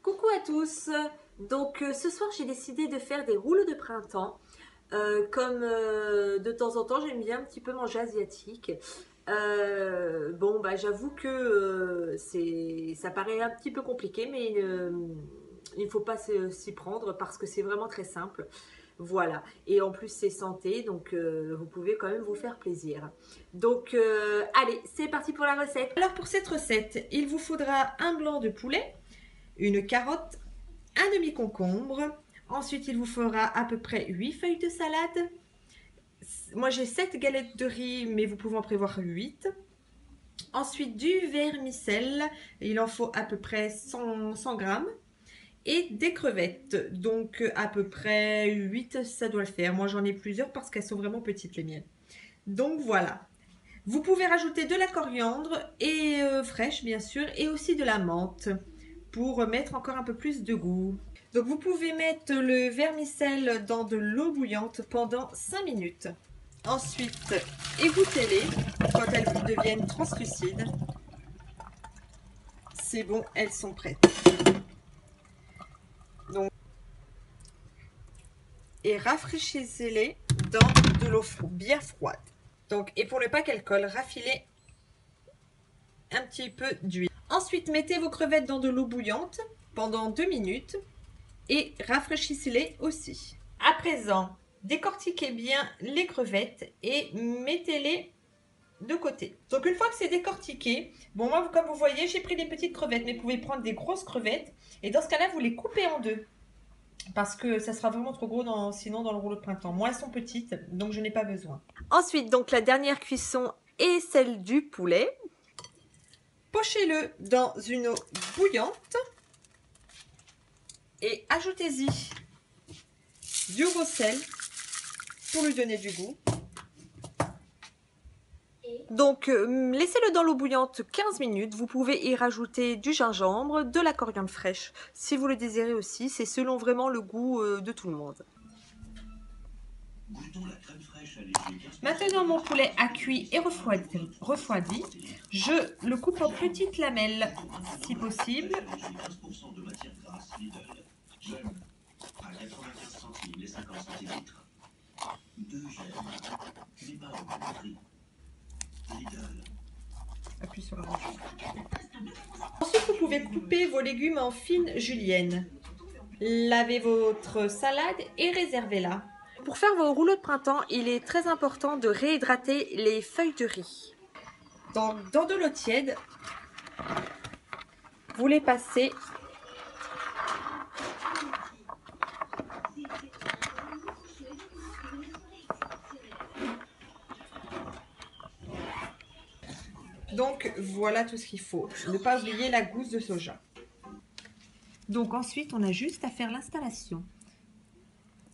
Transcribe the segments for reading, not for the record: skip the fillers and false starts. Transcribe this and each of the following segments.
Coucou à tous. Ce soir j'ai décidé de faire des rouleaux de printemps. De temps en temps j'aime bien un petit peu manger asiatique. J'avoue que ça paraît un petit peu compliqué, mais il ne faut pas s'y prendre parce que c'est vraiment très simple. Voilà. Et en plus c'est santé, vous pouvez quand même vous faire plaisir. Allez, c'est parti pour la recette. Alors pour cette recette, il vous faudra un blanc de poulet, une carotte, un demi-concombre. Ensuite, il vous faudra à peu près 8 feuilles de salade. Moi, j'ai 7 galettes de riz, mais vous pouvez en prévoir 8. Ensuite, du vermicelle. Il en faut à peu près 100 grammes. Et des crevettes. Donc, à peu près 8, ça doit le faire. Moi, j'en ai plusieurs parce qu'elles sont vraiment petites, les miennes. Donc, voilà. Vous pouvez rajouter de la coriandre et fraîche, bien sûr, et aussi de la menthe pour mettre encore un peu plus de goût. Donc vous pouvez mettre le vermicelle dans de l'eau bouillante pendant 5 minutes. Ensuite, égouttez-les quand elles deviennent translucides. C'est bon, elles sont prêtes. Donc, et rafraîchissez-les dans de l'eau bien froide. Donc, et pour ne pas qu'elles collent, raffilez un petit peu d'huile. Ensuite, mettez vos crevettes dans de l'eau bouillante pendant 2 minutes et rafraîchissez-les aussi. À présent, décortiquez bien les crevettes et mettez-les de côté. Donc une fois que c'est décortiqué, bon moi comme vous voyez j'ai pris des petites crevettes, mais vous pouvez prendre des grosses crevettes et dans ce cas-là vous les coupez en deux parce que ça sera vraiment trop gros sinon dans le rouleau de printemps. Moi elles sont petites donc je n'ai pas besoin. Ensuite donc la dernière cuisson est celle du poulet. Pochez-le dans une eau bouillante et ajoutez-y du gros sel pour lui donner du goût. Donc laissez-le dans l'eau bouillante 15 minutes. Vous pouvez y rajouter du gingembre, de la coriandre fraîche si vous le désirez aussi. C'est selon vraiment le goût de tout le monde. Maintenant mon poulet a cuit et refroidi. Je le coupe en petites lamelles si possible. Appuie sur la touche. Ensuite, vous pouvez couper vos légumes en fines juliennes. Lavez votre salade et réservez-la. Pour faire vos rouleaux de printemps, il est très important de réhydrater les feuilles de riz. Donc, dans de l'eau tiède, vous les passez donc voilà tout ce qu'il faut. Ne pas oublier la gousse de soja. Donc ensuite, on a juste à faire l'installation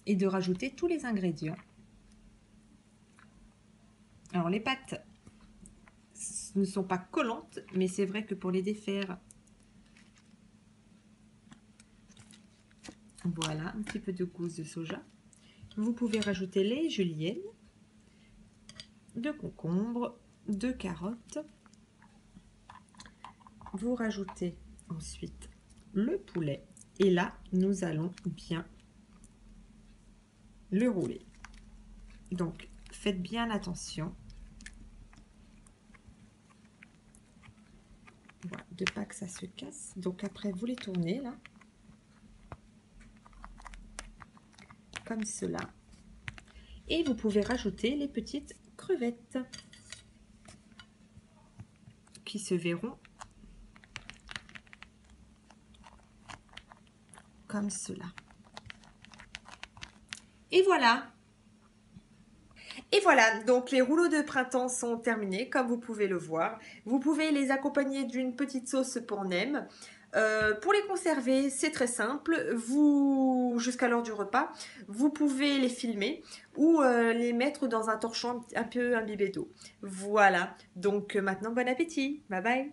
et de rajouter tous les ingrédients. Alors les pâtes ne sont pas collantes, mais c'est vrai que pour les défaire, voilà, un petit peu de gousse de soja. Vous pouvez rajouter les juliennes, de concombre, de carottes. Vous rajoutez ensuite le poulet et là, nous allons bien le rouler. Donc, faites bien attention. Voilà, de pas que ça se casse. Donc après, vous les tournez là. Comme cela. Et vous pouvez rajouter les petites crevettes qui se verront comme cela. Et voilà. Et voilà, donc les rouleaux de printemps sont terminés, comme vous pouvez le voir. Vous pouvez les accompagner d'une petite sauce pour nem. Pour les conserver, c'est très simple. Jusqu'à l'heure du repas, vous pouvez les filmer ou les mettre dans un torchon un peu imbibé d'eau. Voilà, donc maintenant bon appétit. Bye bye.